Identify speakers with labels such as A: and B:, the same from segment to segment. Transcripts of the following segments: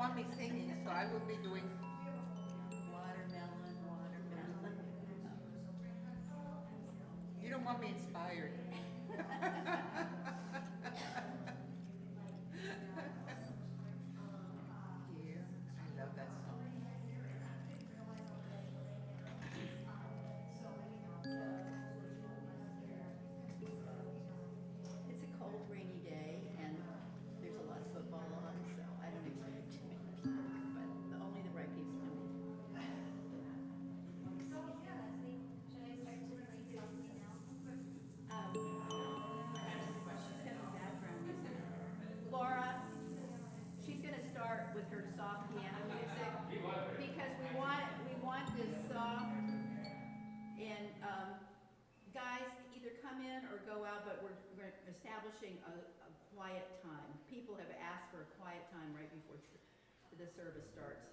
A: want me singing, so I will be doing.
B: Watermelon, watermelon.
A: You don't want me inspired. Dear, I love that song.
B: It's a cold, rainy day, and there's a lot of football on, so I don't expect too many people, but only the right people can be. She's got the background music. Laura, she's gonna start with her soft piano music because we want this soft and guys either come in or go out, but we're establishing a quiet time. People have asked for a quiet time right before the service starts.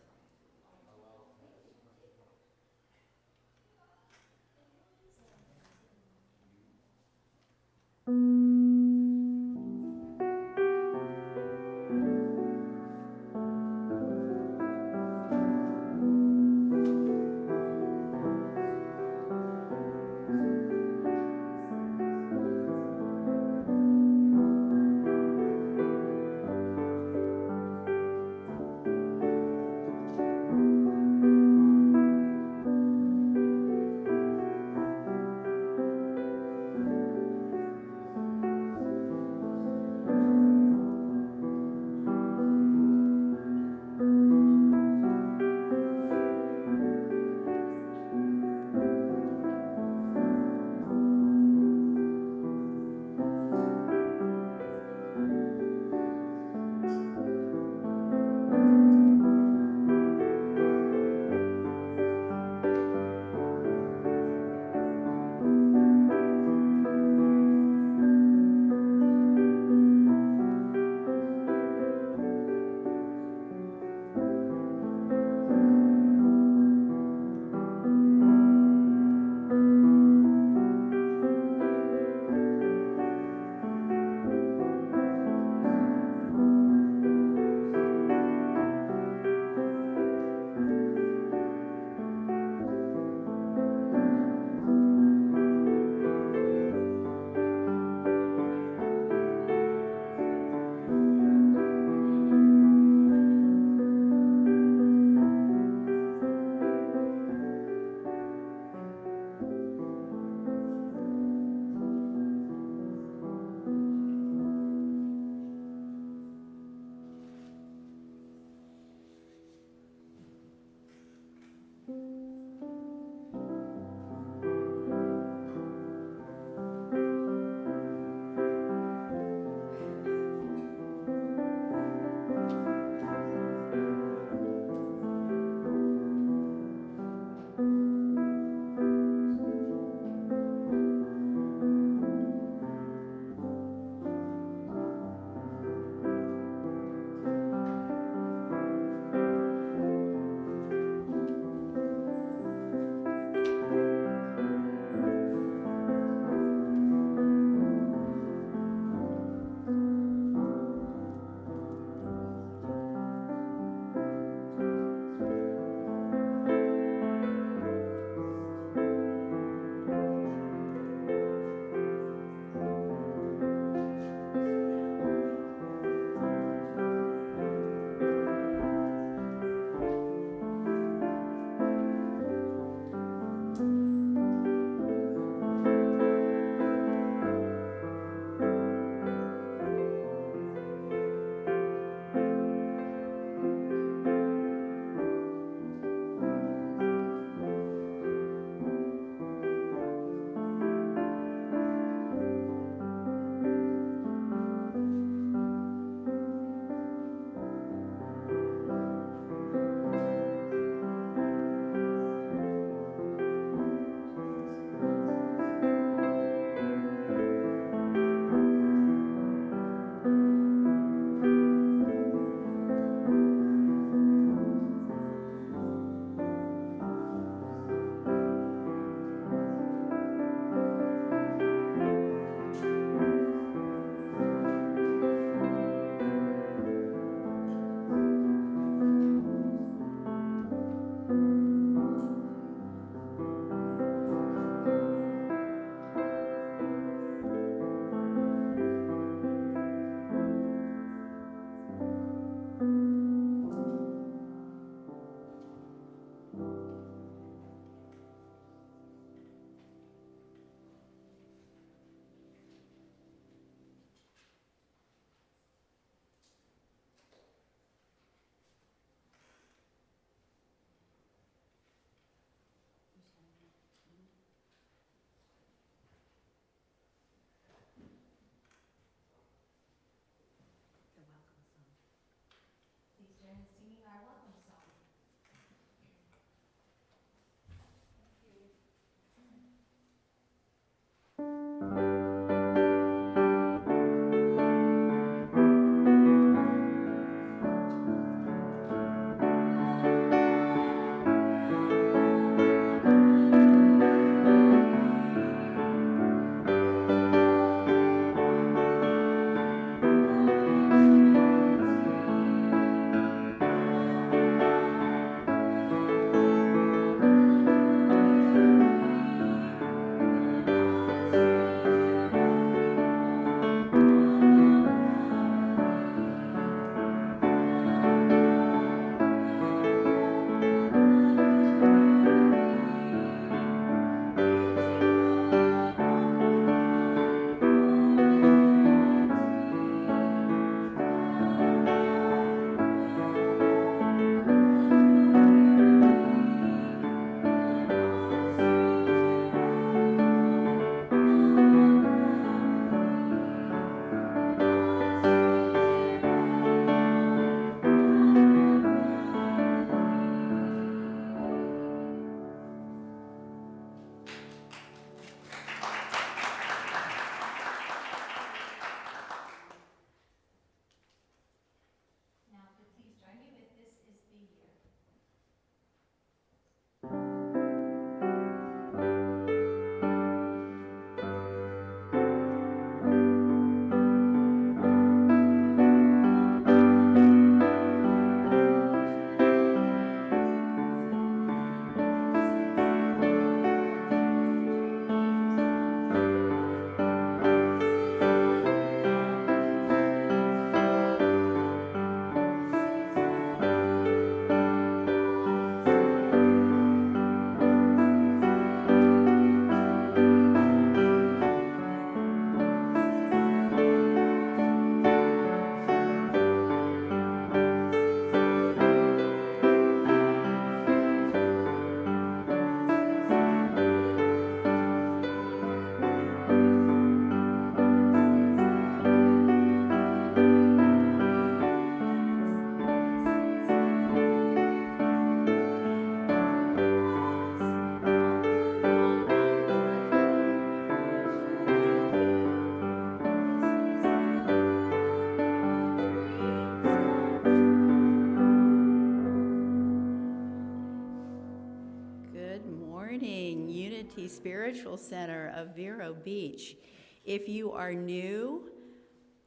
B: Spiritual Center of Vero Beach. If you are new,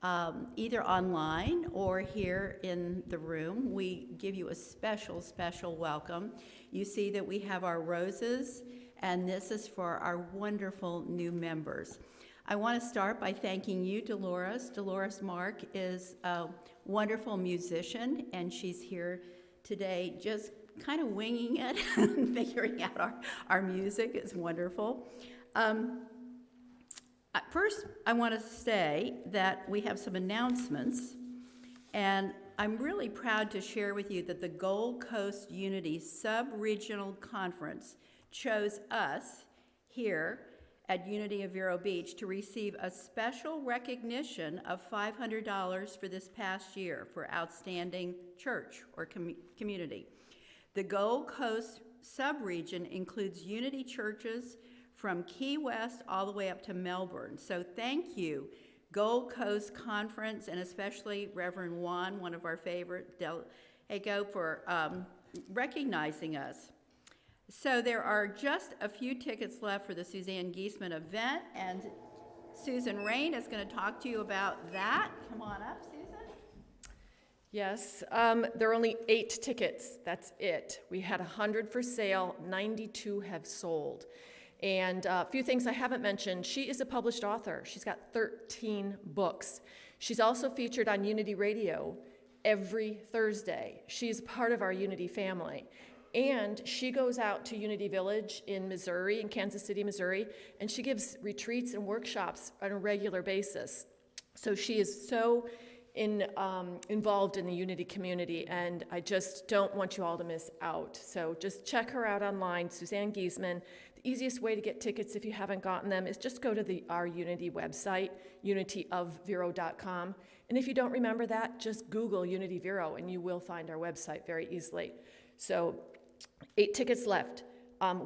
B: either online or here in the room, we give you a special, special welcome. You see that we have our roses, and this is for our wonderful new members. I want to start by thanking you, Dolores. Dolores Mark is a wonderful musician, and she's here today just kind of winging it and figuring out our music. It's wonderful. First, I want to say that we have some announcements, and I'm really proud to share with you that the Gold Coast Unity Sub-Regional Conference chose us here at Unity of Vero Beach to receive a special recognition of $500 for this past year for outstanding church or community. The Gold Coast sub-region includes Unity churches from Key West all the way up to Melbourne. So thank you, Gold Coast Conference, and especially Reverend Juan, one of our favorite, for recognizing us. So there are just a few tickets left for the Suzanne Giesman event, and Susan Rain is going to talk to you about that. Come on up, Susan.
C: Yes, there are only 8 tickets. That's it. We had 100 for sale, 92 have sold. And a few things I haven't mentioned. She is a published author. She's got 13 books. She's also featured on Unity Radio every Thursday. She's part of our Unity family. And she goes out to Unity Village in Missouri, in Kansas City, Missouri, and she gives retreats and workshops on a regular basis. So she is so involved in the Unity community, and I just don't want you all to miss out. So just check her out online, Suzanne Giesman. The easiest way to get tickets if you haven't gotten them is just go to our Unity website, unityofvero.com. And if you don't remember that, just Google Unity Vero, and you will find our website very easily. So 8 tickets left.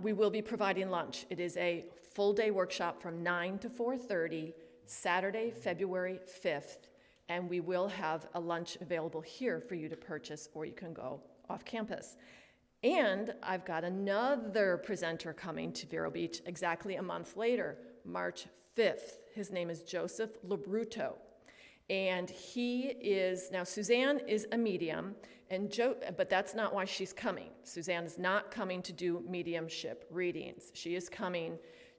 C: We will be providing lunch. It is a full-day workshop from 9 to 4:30, Saturday, February 5th. And we will have a lunch available here for you to purchase, or you can go off campus. And I've got another presenter coming to Vero Beach exactly a month later, March 5th. His name is Joseph Labruto. And he is, now Suzanne is a medium, but that's not why she's coming. Suzanne is not coming to do mediumship readings. She is coming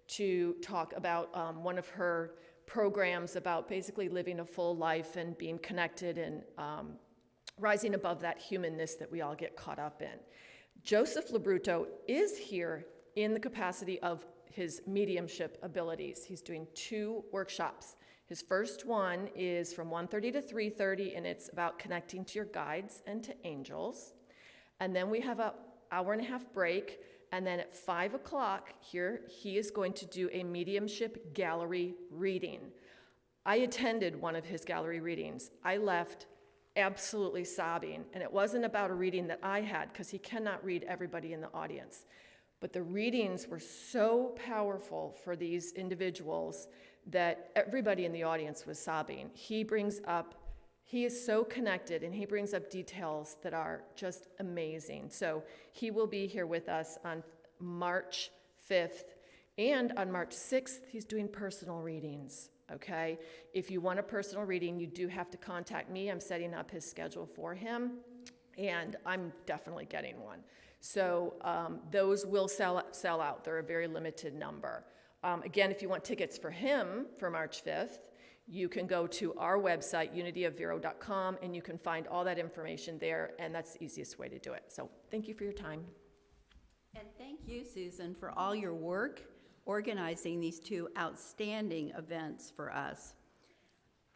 C: to talk about one of her programs about basically living a full life and being connected and rising above that humanness that we all get caught up in. Joseph Labruto is here in the capacity of his mediumship abilities. He's doing 2 workshops. His first one is from 1:30 to 3:30, and it's about connecting to your guides and to angels. And then we have an hour-and-a-half break, and then at 5 o'clock here, he is going to do a mediumship gallery reading. I attended one of his gallery readings. I left absolutely sobbing, and it wasn't about a reading that I had, because he cannot read everybody in the audience. But the readings were so powerful for these individuals that everybody in the audience was sobbing. He is so connected, and he brings up details that are just amazing. So he will be here with us on March 5th, and on March 6th, he's doing personal readings, okay? If you want a personal reading, you do have to contact me. I'm setting up his schedule for him, and I'm definitely getting one. So those will sell out. They're a very limited number. Again, if you want tickets for him for March 5th, you can go to our website, unityofvero.com, and you can find all that information there, and that's the easiest way to do it. So thank you for your time.
B: And thank you, Susan, for all your work organizing these 2 outstanding events for us.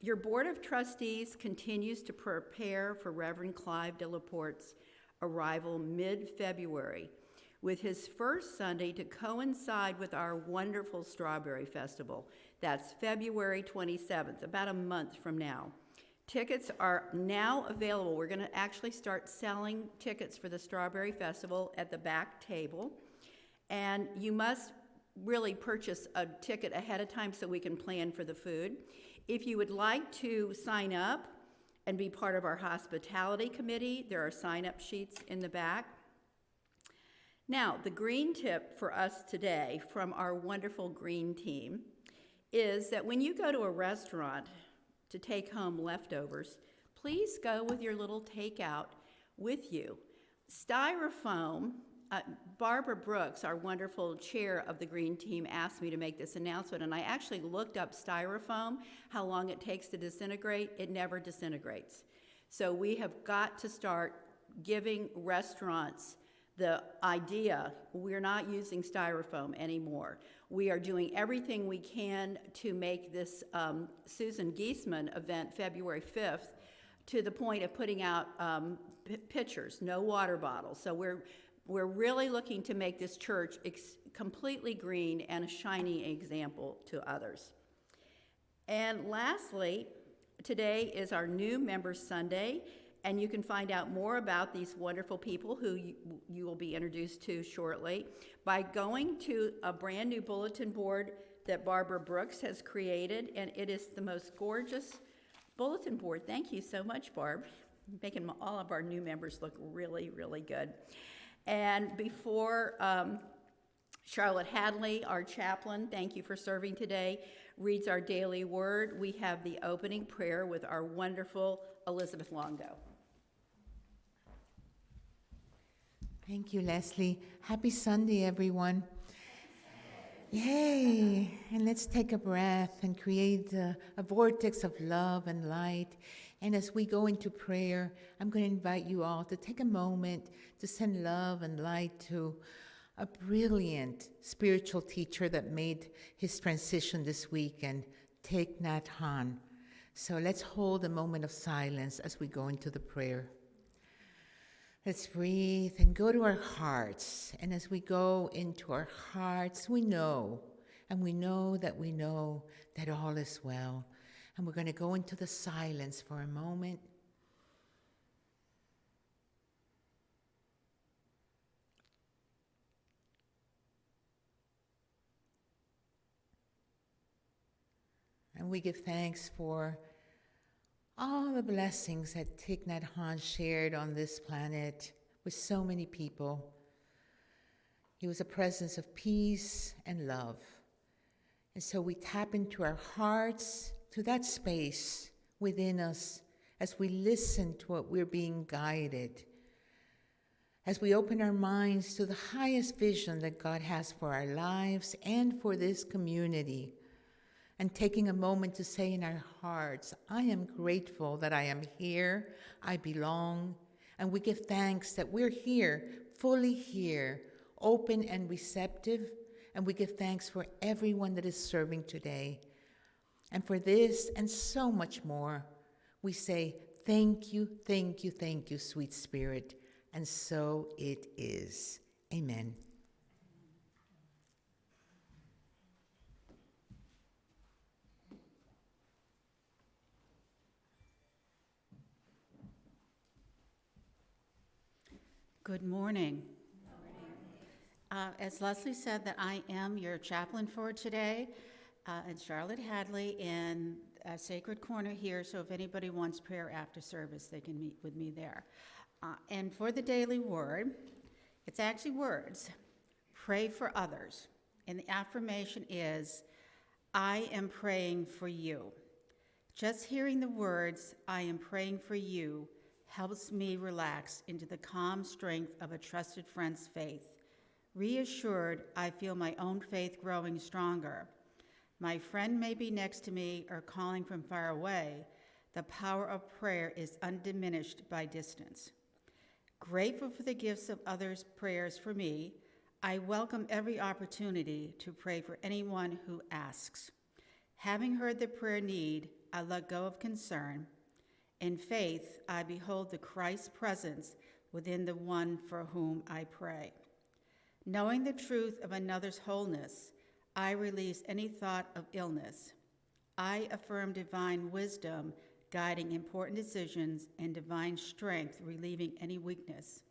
B: Your Board of Trustees continues to prepare for Reverend Clive Delaporte's arrival mid-February, with his first Sunday to coincide with our wonderful Strawberry Festival. That's February 27th, about a month from now. Tickets are now available. We're going to actually start selling tickets for the Strawberry Festival at the back table. And you must really purchase a ticket ahead of time so we can plan for the food. If you would like to sign up and be part of our hospitality committee, there are sign-up sheets in the back. Now, the green tip for us today from our wonderful green team is that when you go to a restaurant to take home leftovers, please go with your little takeout with you. Styrofoam, Barbara Brooks, our wonderful chair of the green team, asked me to make this announcement, and I actually looked up styrofoam, how long it takes to disintegrate. It never disintegrates. So we have got to start giving restaurants the idea we're not using styrofoam anymore. We are doing everything we can to make this Susan Giesman event February 5th to the point of putting out pitchers, no water bottles. So we're really looking to make this church completely green and a shining example to others. And lastly, today is our new Members Sunday, and you can find out more about these wonderful people who you will be introduced to shortly by going to a brand new bulletin board that Barbara Brooks has created, and it is the most gorgeous bulletin board. Thank you so much, Barb, making all of our new members look really, really good. And before Charlotte Hadley, our chaplain, thank you for serving today, reads our daily word, we have the opening prayer with our wonderful Elizabeth Longo.
A: Thank you, Leslie. Happy Sunday, everyone. Yay! And let's take a breath and create a vortex of love and light. And as we go into prayer, I'm going to invite you all to take a moment to send love and light to a brilliant spiritual teacher that made his transition this week, and Thich Nhat Hanh. So let's hold a moment of silence as we go into the prayer. Let's breathe and go to our hearts. And as we go into our hearts, we know that all is well. And we're going to go into the silence for a moment. And we give thanks for all the blessings that Thich Nhat Hanh shared on this planet with so many people. He was a presence of peace and love. And so we tap into our hearts, to that space within us as we listen to what we're being guided, as we open our minds to the highest vision that God has for our lives and for this community. And taking a moment to say in our hearts, I am grateful that I am here, I belong, and we give thanks that we're here, fully here, open and receptive, and we give thanks for everyone that is serving today. And for this and so much more, we say, thank you, thank you, thank you, sweet Spirit, and so it is. Amen.
D: Good morning. As Leslie said, that I am your chaplain for today, and Charlotte Hadley in Sacred Corner here, so if anybody wants prayer after service, they can meet with me there. And for the daily word, it's actually words. Pray for others. And the affirmation is, I am praying for you. Just hearing the words, I am praying for you, helps me relax into the calm strength of a trusted friend's faith. Reassured, I feel my own faith growing stronger. My friend may be next to me or calling from far away. The power of prayer is undiminished by distance. Grateful for the gifts of others' prayers for me, I welcome every opportunity to pray for anyone who asks. Having heard the prayer need, I let go of concern. In faith, I behold the Christ's presence within the one for whom I pray. Knowing the truth of another's wholeness, I release any thought of illness. I affirm divine wisdom, guiding important decisions, and divine strength, relieving any weakness.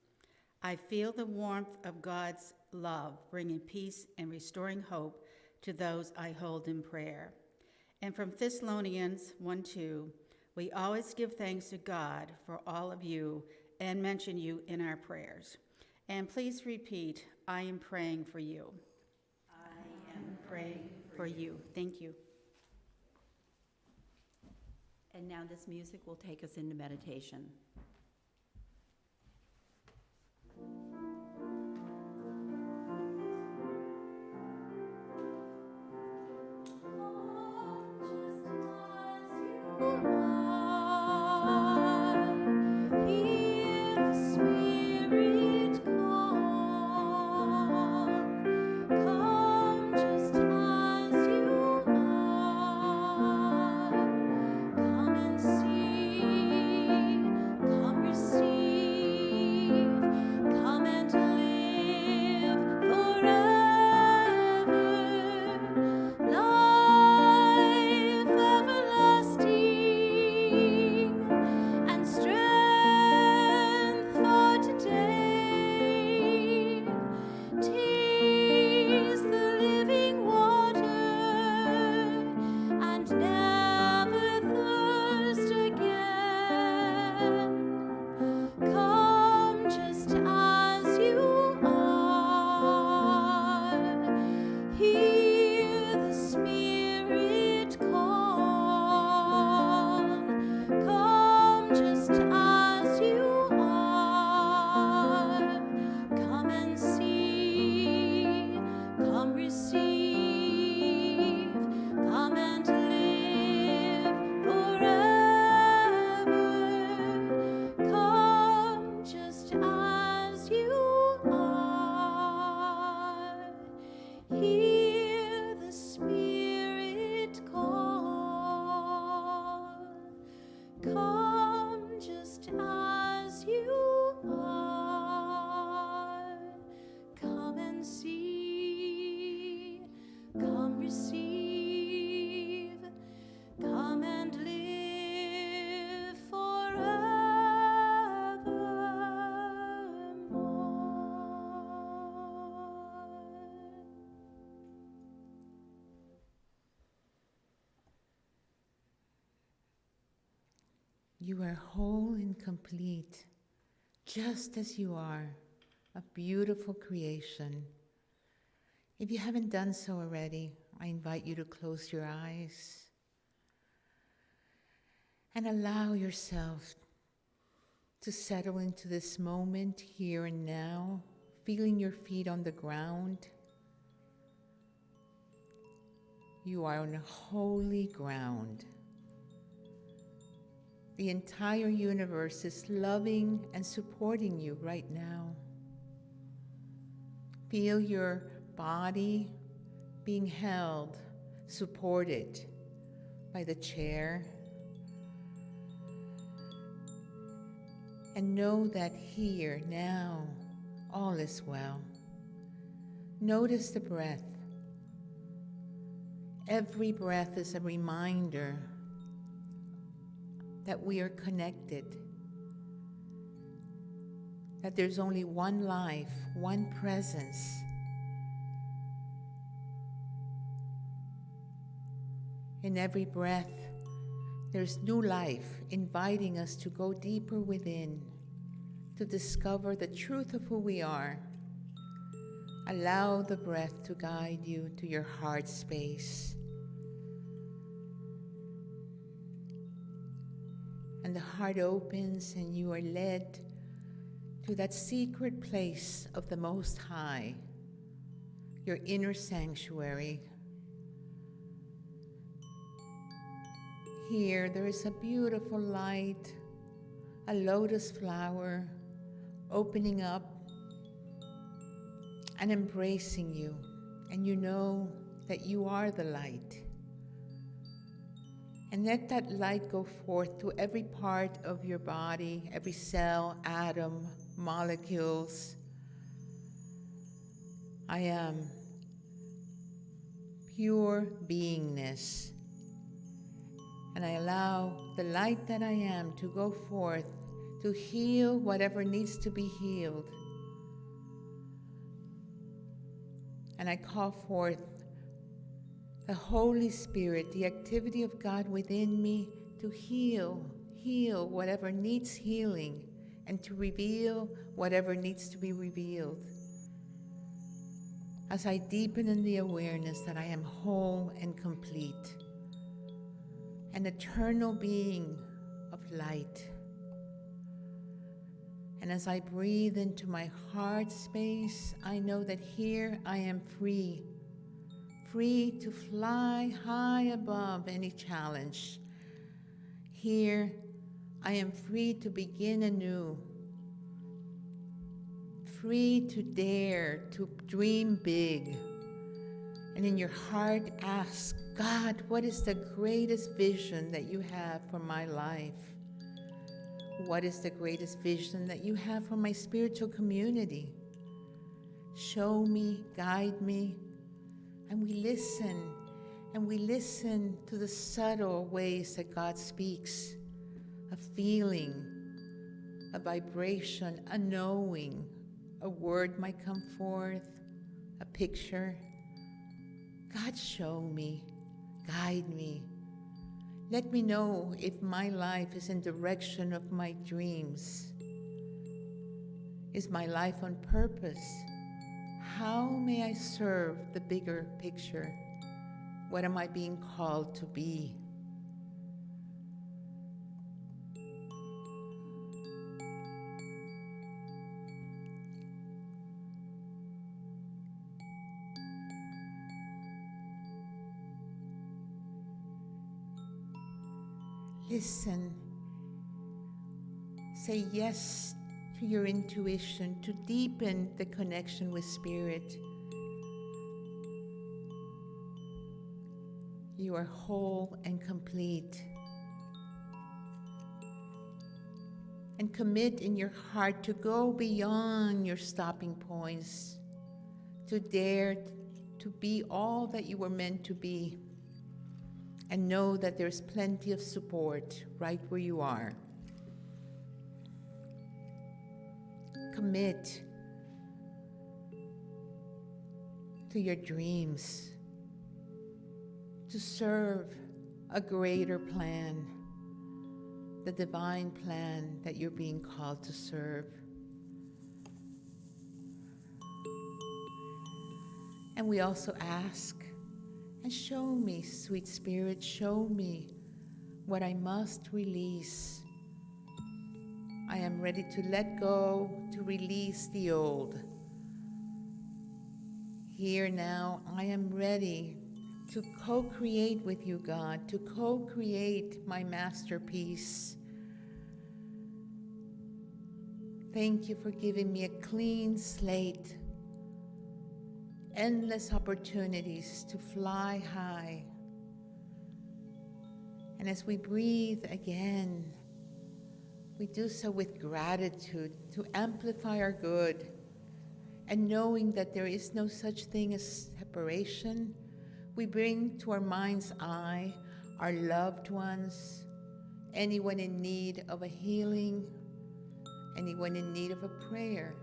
D: I feel the warmth of God's love, bringing peace and restoring hope to those I hold in prayer. And from Thessalonians 1:2, we always give thanks to God for all of you and mention you in our prayers. And please repeat, I am praying for you. I am praying for you. Thank you.
B: And now this music will take us into meditation.
A: You are whole and complete, just as you are, a beautiful creation. If you haven't done so already, I invite you to close your eyes and allow yourself to settle into this moment here and now, feeling your feet on the ground. You are on holy ground. The entire universe is loving and supporting you right now. Feel your body being held, supported by the chair. And know that here, now, all is well. Notice the breath. Every breath is a reminder that we are connected, that there's only one life, one presence. In every breath, there's new life inviting us to go deeper within, to discover the truth of who we are. Allow the breath to guide you to your heart space. And the heart opens and you are led to that secret place of the Most High, your inner sanctuary. Here there is a beautiful light, a lotus flower opening up and embracing you, and you know that you are the light. And let that light go forth to every part of your body, every cell, atom, molecules. I am pure beingness. And I allow the light that I am to go forth to heal whatever needs to be healed. And I call forth the Holy Spirit, the activity of God within me, to heal whatever needs healing and to reveal whatever needs to be revealed. as I deepen in the awareness that I am whole and complete, an eternal being of light. And as I breathe into my heart space, I know that here I am free, free to fly high above any challenge. Here I am free to begin anew, free to dare to dream big. And in your heart, ask, God, what is the greatest vision that you have for my life? What is the greatest vision that you have for my spiritual community? Show me, guide me, and we listen to the subtle ways that God speaks, a feeling, a vibration, a knowing, a word might come forth, a picture. God, show me, guide me. Let me know if my life is in direction of my dreams. Is my life on purpose? How may I serve the bigger picture? What am I being called to be? Listen. Say yes to your intuition to deepen the connection with Spirit. You are whole and complete. And commit in your heart to go beyond your stopping points, to dare to be all that you were meant to be. And know that there's plenty of support right where you are. Commit to your dreams, to serve a greater plan, the divine plan that you're being called to serve. And we also ask, and show me, sweet Spirit, show me what I must release. I am ready to let go, to release the old. Here now, I am ready to co-create with you, God, to co-create my masterpiece. Thank you for giving me a clean slate, endless opportunities to fly high. And as we breathe again, we do so with gratitude to amplify our good, and knowing that there is no such thing as separation, we bring to our mind's eye our loved ones, anyone in need of a healing, anyone in need of a prayer,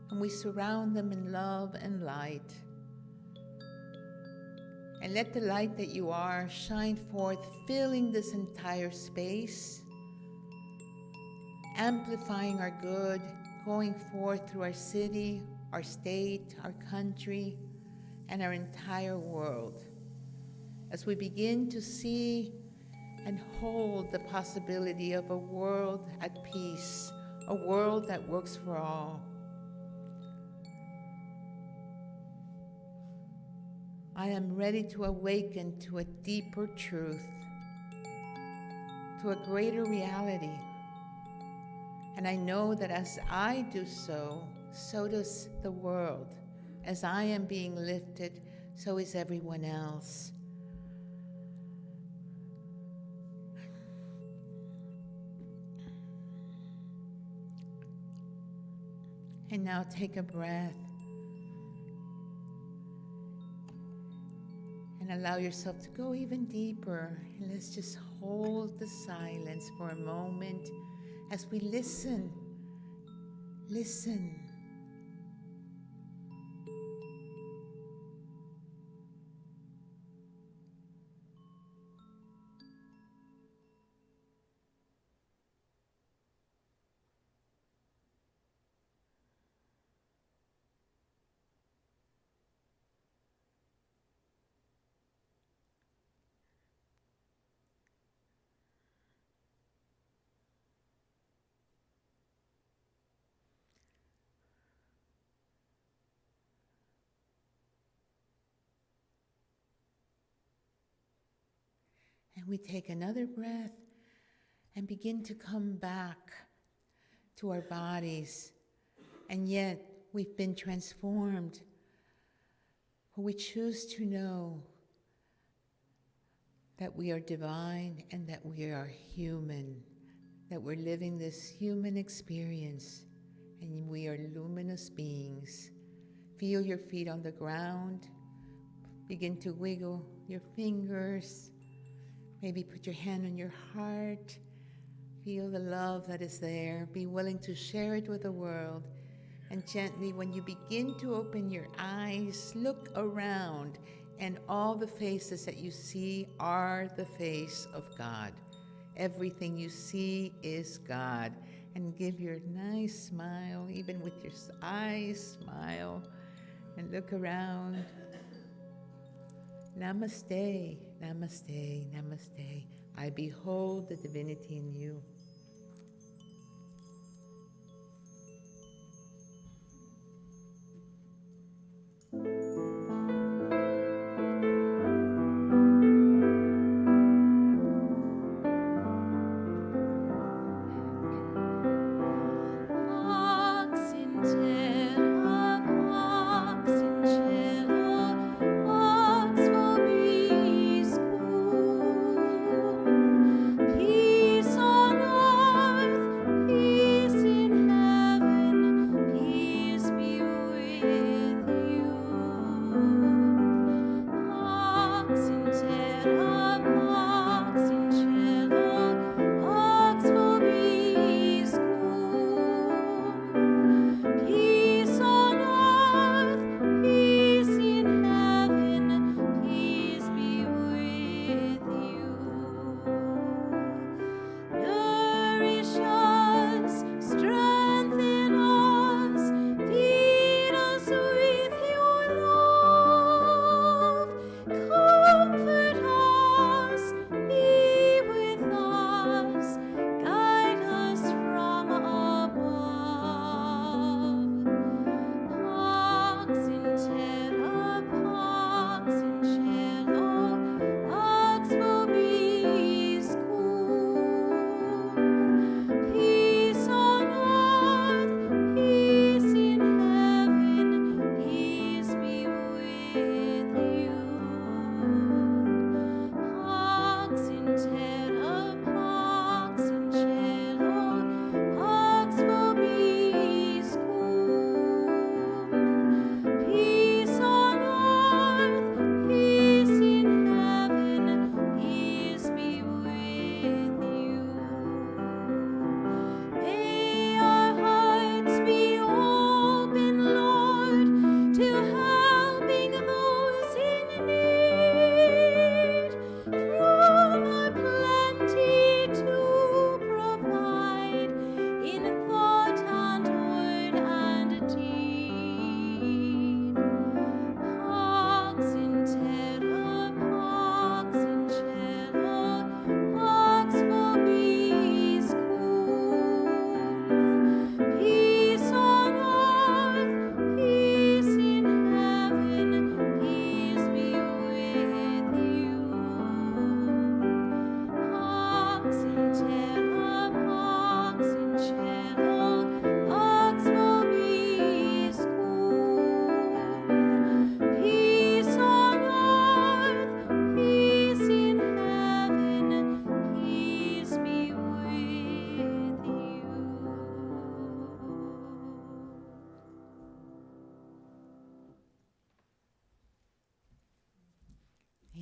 A: and we surround them in love and light. And let the light that you are shine forth, filling this entire space, amplifying our good, going forth through our city, our state, our country, and our entire world. As we begin to see and hold the possibility of a world at peace, a world that works for all. I am ready to awaken to a deeper truth, to a greater reality. And I know that as I do so, so does the world. As I am being lifted, so is everyone else. And now take a breath and allow yourself to go even deeper. And let's just hold the silence for a moment as we listen. Listen. And we take another breath and begin to come back to our bodies. And yet we've been transformed. But we choose to know that we are divine and that we are human, that we're living this human experience, and we are luminous beings. Feel your feet on the ground. Begin to wiggle your fingers. Maybe put your hand on your heart. Feel the love that is there. Be willing to share it with the world. And gently, when you begin to open your eyes, look around, and all the faces that you see are the face of God. Everything you see is God. And give your nice smile, even with your eyes, smile, and look around. Namaste, namaste, namaste. I behold the divinity in you.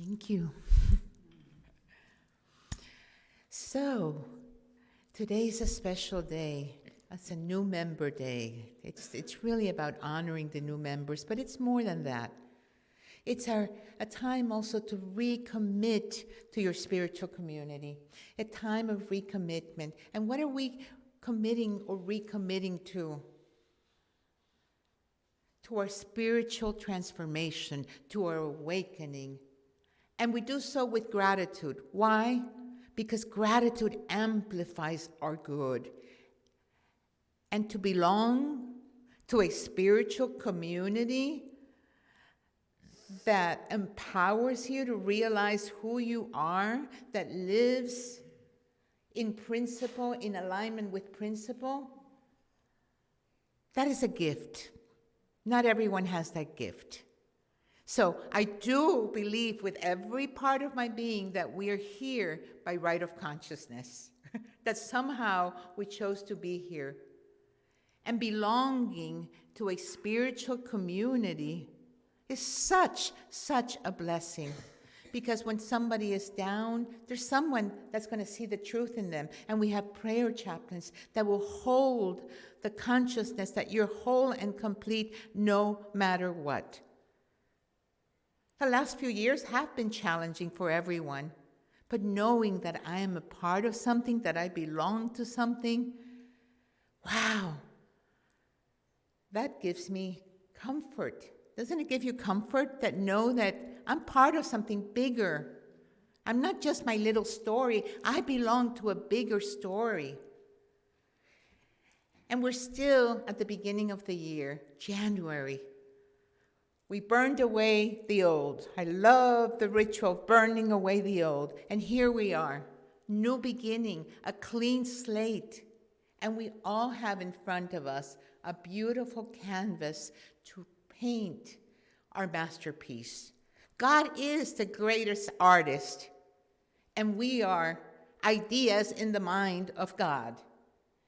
A: Thank you. So, today's a special day. It's a new member day. It's really about honoring the new members, but it's more than that. It's a time also to recommit to your spiritual community, a time of recommitment. And what are we committing or recommitting to? To our spiritual transformation, to our awakening. And we do so with gratitude. Why? Because gratitude amplifies our good. And to belong to a spiritual community that empowers you to realize who you are, that lives in principle, in alignment with principle, that is a gift. Not everyone has that gift. So I do believe with every part of my being that we are here by right of consciousness, that somehow we chose to be here. And belonging to a spiritual community is such a blessing. Because when somebody is down, there's someone that's going to see the truth in them. And we have prayer chaplains that will hold the consciousness that you're whole and complete no matter what. The last few years have been challenging for everyone. But knowing that I am a part of something, that I belong to something, wow, that gives me comfort. Doesn't it give you comfort that know that I'm part of something bigger? I'm not just my little story. I belong to a bigger story. And we're still at the beginning of the year, January. We burned away the old. I love the ritual of burning away the old. And here we are, new beginning, a clean slate. And we all have in front of us a beautiful canvas to paint our masterpiece. God is the greatest artist, and we are ideas in the mind of God.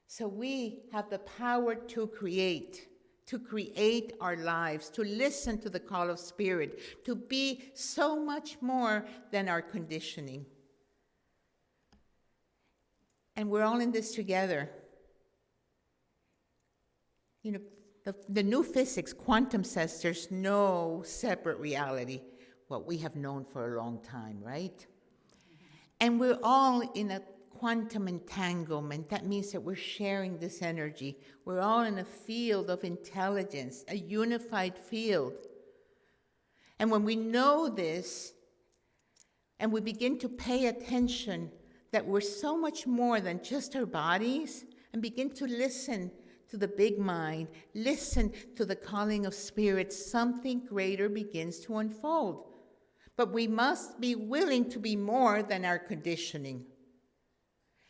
A: So we have the power to create our lives, to listen to the call of Spirit, to be so much more than our conditioning. And we're all in this together. You know, the new physics, quantum, says there's no separate reality, what we have known for a long time, right? And we're all in a quantum entanglement. That means that we're sharing this energy. We're all in a field of intelligence, a unified field. And when we know this, and we begin to pay attention that we're so much more than just our bodies, and begin to listen to the big mind, listen to the calling of Spirit, something greater begins to unfold. But we must be willing to be more than our conditioning.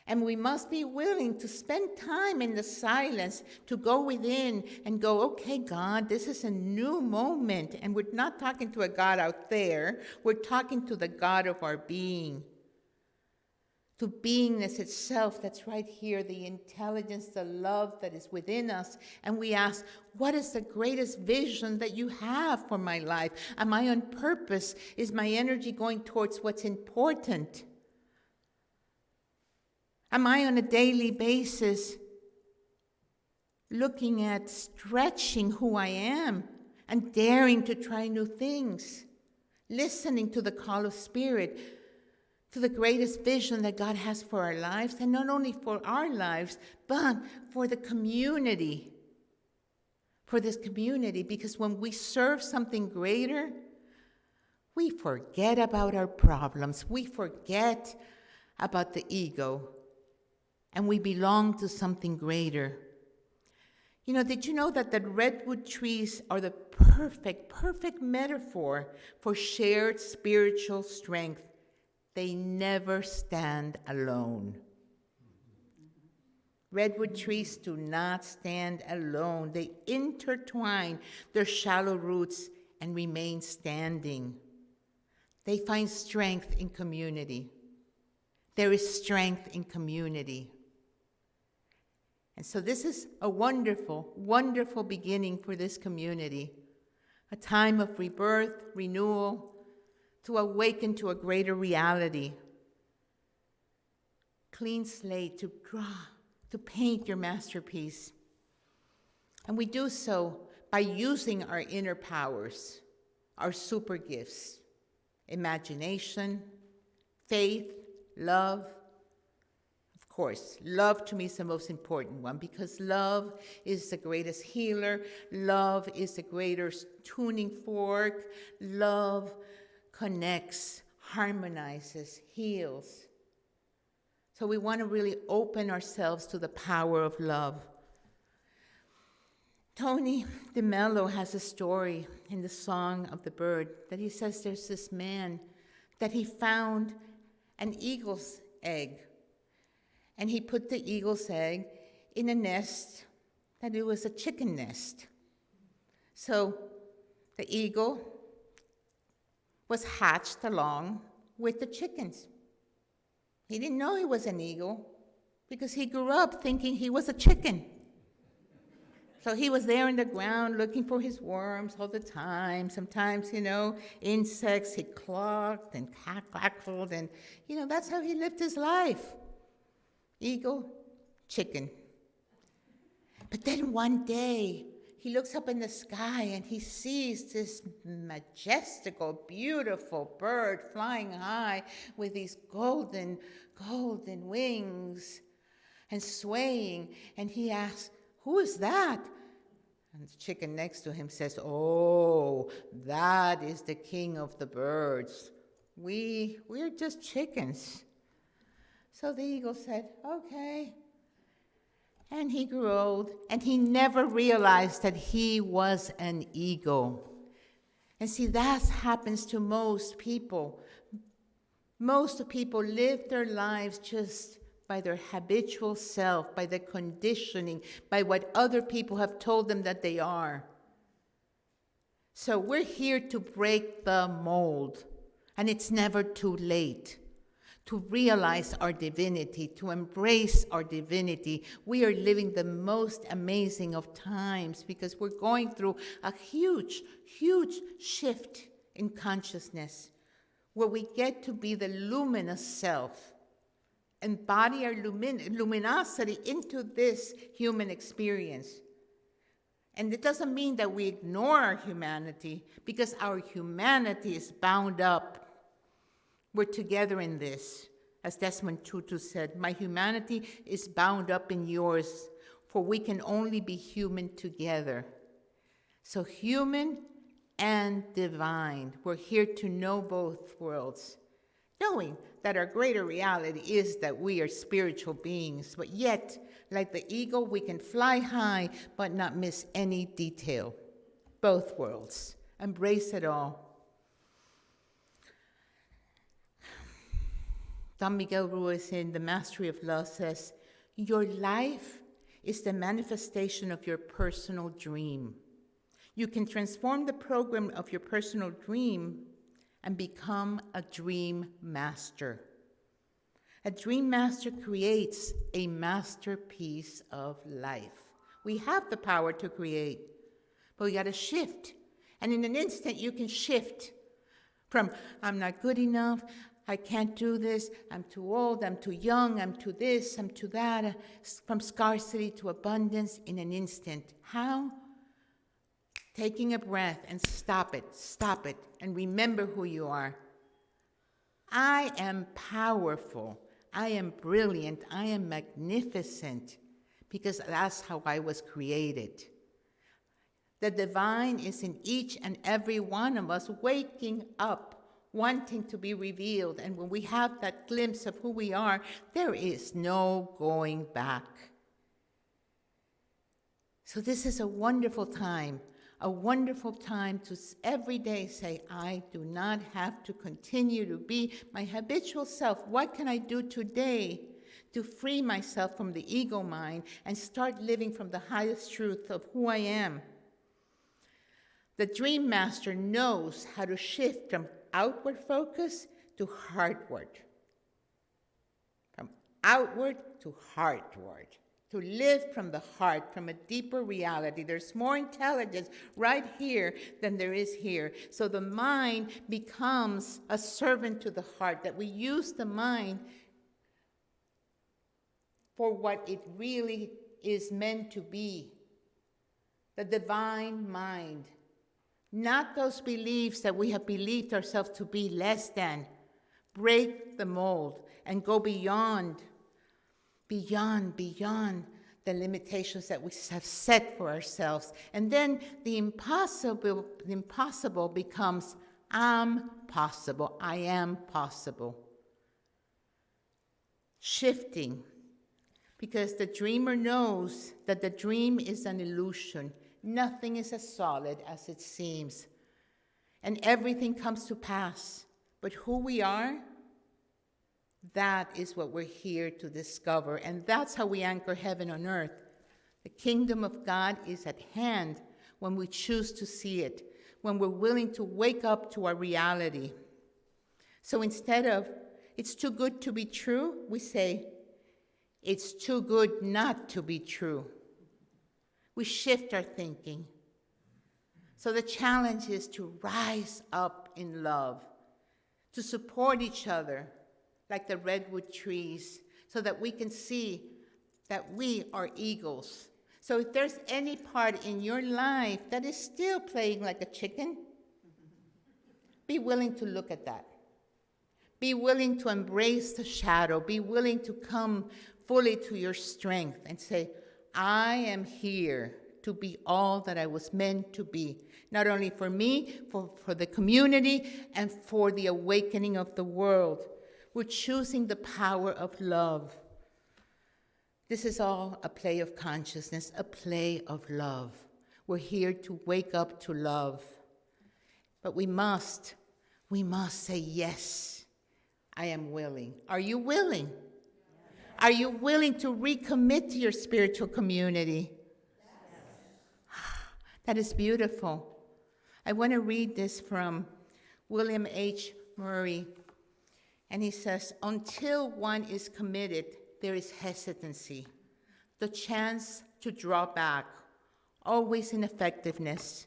A: And we must be willing to spend time in the silence, to go within and go, okay, God, this is a new moment. And we're not talking to a God out there. We're talking to the God of our being. To beingness itself that's right here, the intelligence, the love that is within us. And we ask, what is the greatest vision that you have for my life? Am I on purpose? Is my energy going towards what's important? Am I on a daily basis looking at stretching who I am and daring to try new things? Listening to the call of Spirit, to the greatest vision that God has for our lives, and not only for our lives, but for the community. For this community, because when we serve something greater, we forget about our problems. We forget about the ego, and we belong to something greater. You know, did you know that the redwood trees are the perfect metaphor for shared spiritual strength? They never stand alone. Redwood trees do not stand alone. They intertwine their shallow roots and remain standing. They find strength in community. There is strength in community. And so this is a wonderful, wonderful beginning for this community. A time of rebirth, renewal, to awaken to a greater reality. Clean slate to draw, to paint your masterpiece. And we do so by using our inner powers, our super gifts, imagination, faith, love. Of course, love to me is the most important one, because love is the greatest healer. Love is the greatest tuning fork. Love connects, harmonizes, heals. So we want to really open ourselves to the power of love. Tony DeMello has a story in the Song of the Bird that he says there's this man that he found an eagle's egg. And he put the eagle's egg in a nest that it was a chicken nest. So the eagle was hatched along with the chickens. He didn't know he was an eagle because he grew up thinking he was a chicken. So he was there in the ground looking for his worms all the time. Sometimes, insects, he clucked and cackled, and, that's how he lived his life. Eagle, chicken. But then one day, he looks up in the sky and he sees this majestical, beautiful bird flying high with these golden wings and swaying. And he asks, "Who is that?" And the chicken next to him says, "Oh, that is the king of the birds. We're just chickens." So the eagle said, "Okay." And he grew old, and he never realized that he was an eagle. And see, that happens to most people. Most people live their lives just by their habitual self, by the conditioning, by what other people have told them that they are. So we're here to break the mold, and it's never too late to realize our divinity, to embrace our divinity. We are living the most amazing of times because we're going through a huge shift in consciousness where we get to be the luminous self, embody our luminosity into this human experience. And it doesn't mean that we ignore our humanity, because our humanity is bound up. We're together in this. As Desmond Tutu said, "My humanity is bound up in yours, for we can only be human together." So human and divine, we're here to know both worlds, knowing that our greater reality is that we are spiritual beings, but yet, like the eagle, we can fly high but not miss any detail. Both worlds. Embrace it all. Don Miguel Ruiz in The Mastery of Love says, "Your life is the manifestation of your personal dream. You can transform the program of your personal dream and become a dream master. A dream master creates a masterpiece of life." We have the power to create, but we got to shift. And in an instant, you can shift from, "I'm not good enough, I can't do this, I'm too old, I'm too young, I'm too this, I'm too that," from scarcity to abundance in an instant. How? Taking a breath and stop it, and remember who you are. I am powerful, I am brilliant, I am magnificent, because that's how I was created. The divine is in each and every one of us, waking up, wanting to be revealed. And when we have that glimpse of who we are, there is no going back. So this is a wonderful time to every day say, "I do not have to continue to be my habitual self. What can I do today to free myself from the ego mind and start living from the highest truth of who I am?" The Dream Master knows how to shift from outward focus to heartward. From outward to heartward. To live from the heart, from a deeper reality. There's more intelligence right here than there is here. So the mind becomes a servant to the heart, that we use the mind for what it really is meant to be. The divine mind. Not those beliefs that we have believed ourselves to be less than. Break the mold and go beyond the limitations that we have set for ourselves. And then the impossible becomes, I'm possible, I am possible. Shifting, because the dreamer knows that the dream is an illusion. Nothing is as solid as it seems, and everything comes to pass. But who we are, that is what we're here to discover, and that's how we anchor heaven on earth. The kingdom of God is at hand when we choose to see it, when we're willing to wake up to our reality. So instead of, it's too good to be true, we say, it's too good not to be true. We shift our thinking. So the challenge is to rise up in love, to support each other like the redwood trees, so that we can see that we are eagles. So if there's any part in your life that is still playing like a chicken, be willing to look at that. Be willing to embrace the shadow. Be willing to come fully to your strength and say, I am here to be all that I was meant to be, not only for me, for the community, and for the awakening of the world. We're choosing the power of love. This is all a play of consciousness, a play of love. We're here to wake up to love. But we must say, yes, I am willing. Are you willing? Are you willing to recommit to your spiritual community? That is beautiful. I want to read this from William H. Murray. And he says, until one is committed, there is hesitancy, the chance to draw back, always ineffectiveness.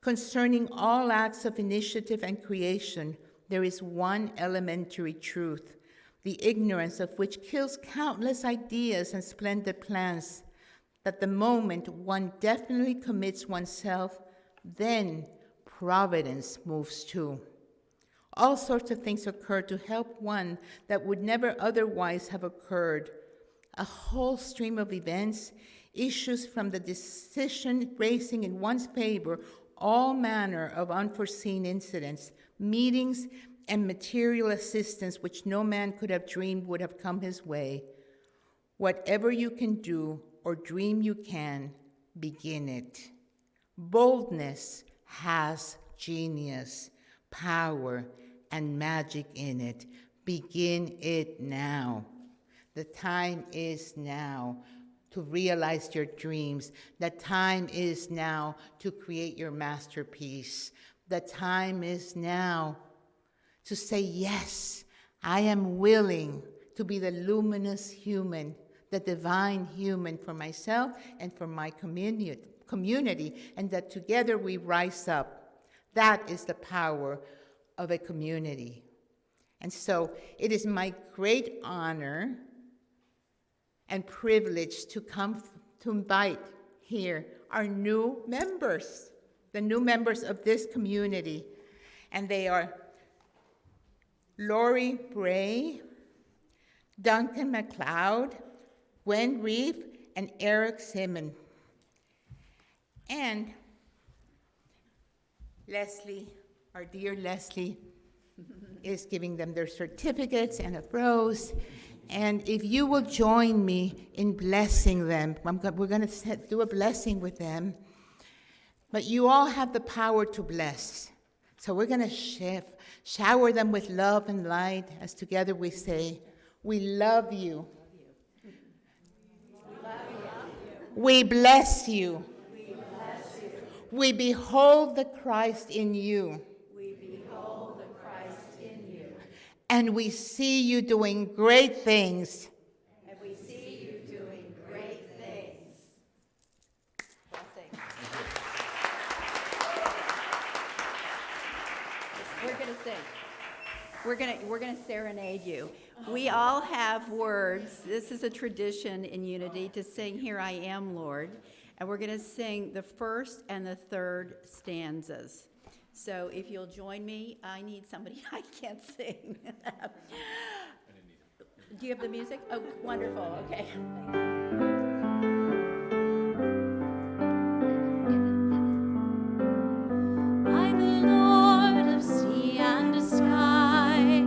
A: Concerning all acts of initiative and creation, there is one elementary truth, the ignorance of which kills countless ideas and splendid plans, that the moment one definitely commits oneself, then providence moves too. All sorts of things occur to help one that would never otherwise have occurred. A whole stream of events issues from the decision racing in one's favor, all manner of unforeseen incidents, meetings, and material assistance which no man could have dreamed would have come his way. Whatever you can do or dream you can, begin it. Boldness has genius, power, and magic in it. Begin it now. The time is now to realize your dreams. The time is now to create your masterpiece. The time is now to say, yes, I am willing to be the luminous human, the divine human for myself and for my community, and that together we rise up. That is the power of a community. And so it is my great honor and privilege to come to invite here our new members, the new members of this community. And they are Lori Bray, Duncan McLeod, Gwen Reeve, and Eric Simon. And Leslie, our dear Leslie, is giving them their certificates and a rose. And if you will join me in blessing them, we're going to do a blessing with them. But you all have the power to bless. So we're going to shower them with love and light as together we say, we love you. We bless you. We behold the Christ in you. And we see you doing great things.
B: We're going to sing. We're going to serenade you. We all have words. This is a tradition in Unity to sing "Here I Am, Lord," and we're going to sing the first and the third stanzas. So if you'll join me, I need somebody. I can't sing. Do you have the music? Oh, wonderful. Okay.
E: I'm the Lord of sea and sky.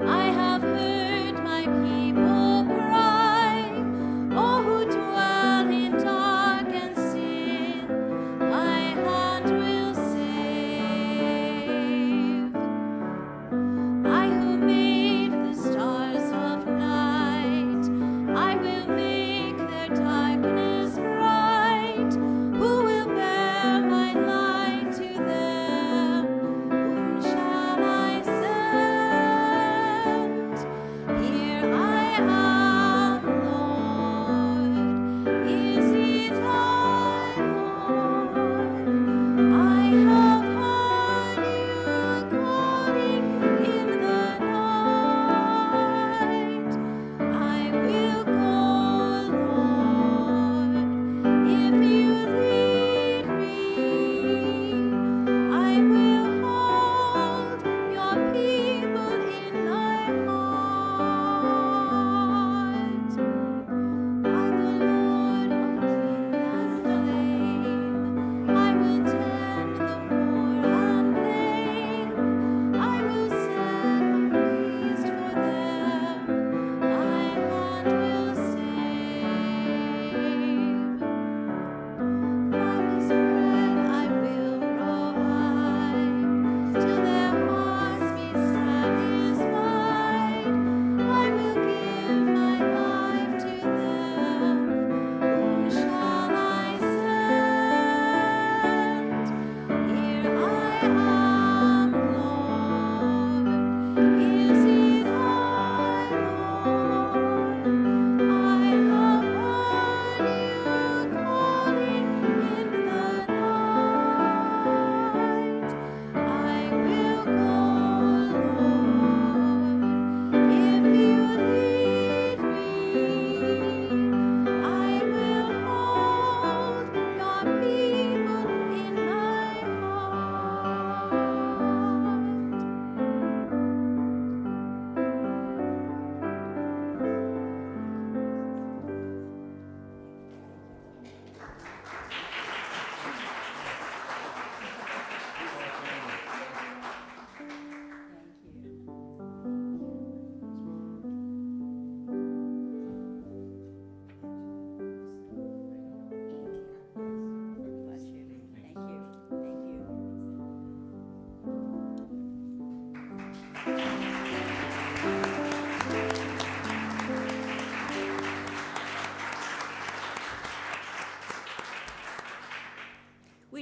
E: I have heard my people cry. All who dwell in dark and sin,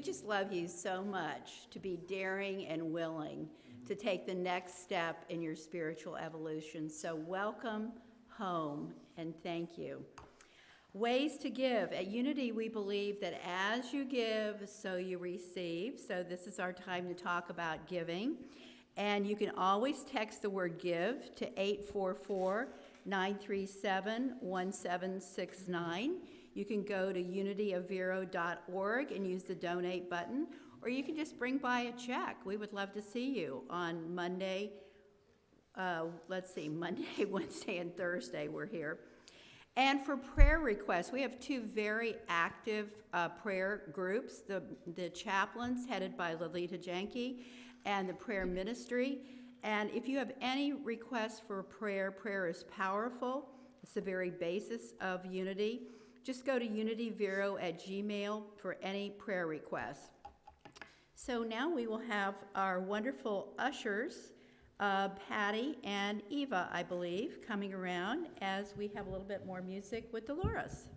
B: We just love you so much to be daring and willing to take the next step in your spiritual evolution. So welcome home and thank you. Ways to give. At Unity, we believe that as you give, so you receive. So this is our time to talk about giving. And you can always text the word give to 844-937-1769. You can go to unityofvero.org and use the donate button, or you can just bring by a check. We would love to see you on Monday, Monday, Wednesday, and Thursday we're here. And for prayer requests, we have two very active prayer groups, the chaplains headed by Lalita Janke and the prayer ministry. And if you have any requests for prayer, prayer is powerful. It's the very basis of unity. Just go to unityvero@gmail for any prayer requests. So now we will have our wonderful ushers, Patty and Eva, I believe, coming around as we have a little bit more music with Dolores.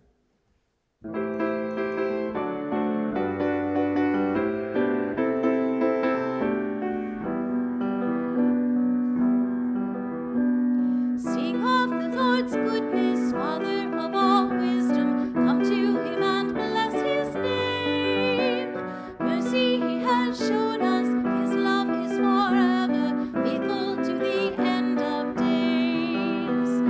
E: Sing of the Lord's goodness, Father of all wisdom, come to him and bless his name. Mercy he has shown us, his love is forever, faithful to the end of days.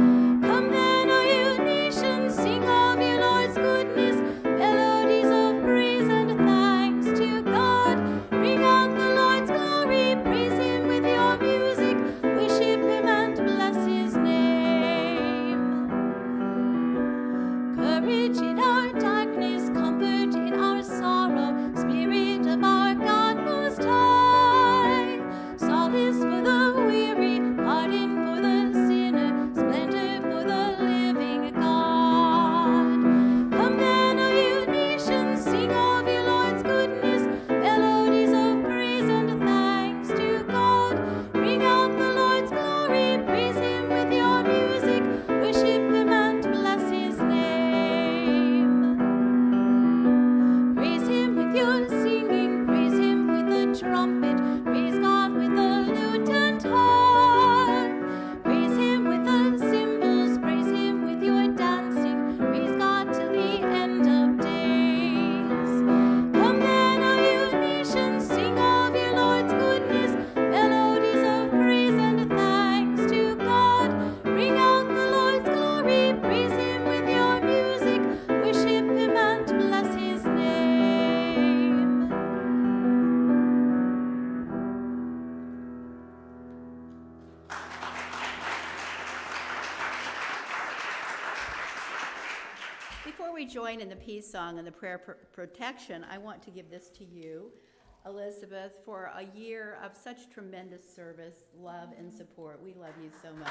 E: Come then, all you nations, sing of your Lord's goodness, melodies of praise and thanks to God. Ring out the Lord's glory, praise him with your music, worship him and bless his name. Courage in our darkness, comfort in our sorrow, Spirit of our God Most High. Solace for the weary, pardon for the sinner, splendor for the living God. Come then, all you nations, sing of your Lord's goodness, melodies of praise and thanks to God. Ring out the Lord's glory, praise him with your music, worship him and bless his name. Praise him with your singing, praise him with the trumpet, praise God with the lute and harp. Praise him with the cymbals, praise him with your dancing, praise God till the end of days. Come then, all you nations, sing of your Lord's goodness, melodies of praise and thanks to God. Ring out the Lord's glory, praise him with your music, worship him and bless his name.
B: Before we join in the peace song and the prayer protection, I want to give this to you, Elizabeth, for a year of such tremendous service, love, and support. We love you so much.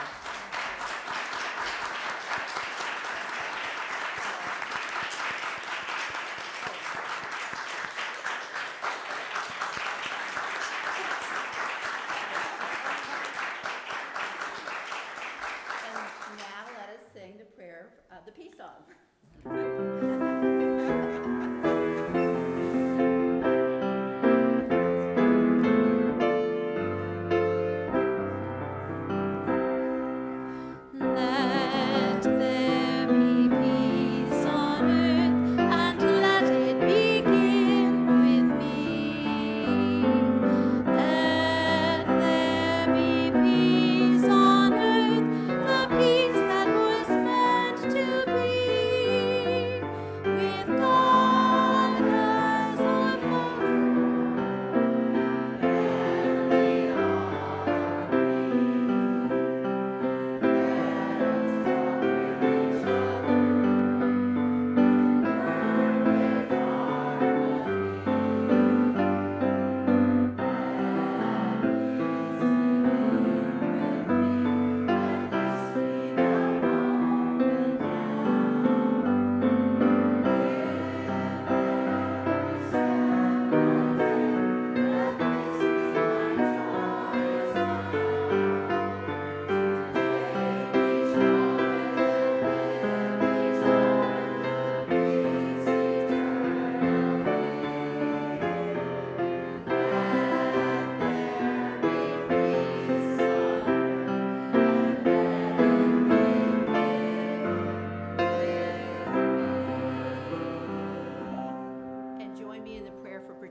B: And now let us sing the prayer, the peace song.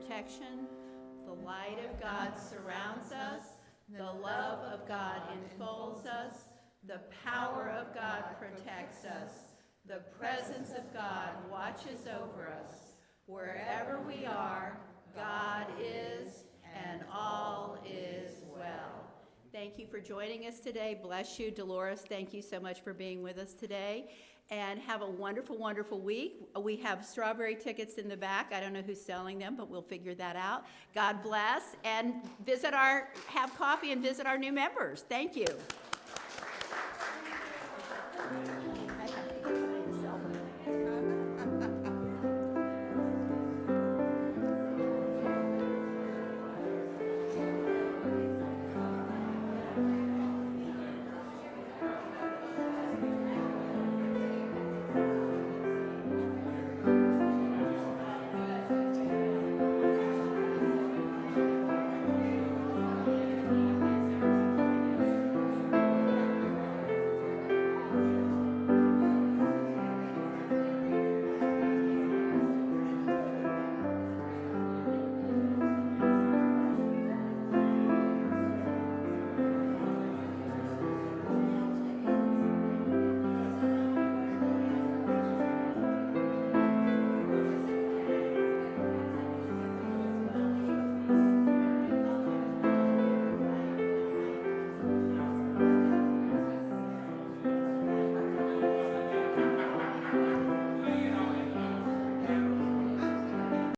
B: protection. The light of God surrounds us. The love of God enfolds us. The power of God protects us. The presence of God watches over us. Wherever we are, God is, and all is well. Thank you for joining us today. Bless you, Dolores. Thank you so much for being with us today. And have a wonderful, wonderful week. We have strawberry tickets in the back. I don't know who's selling them, but we'll figure that out. God bless. And have coffee and visit our new members. Thank you.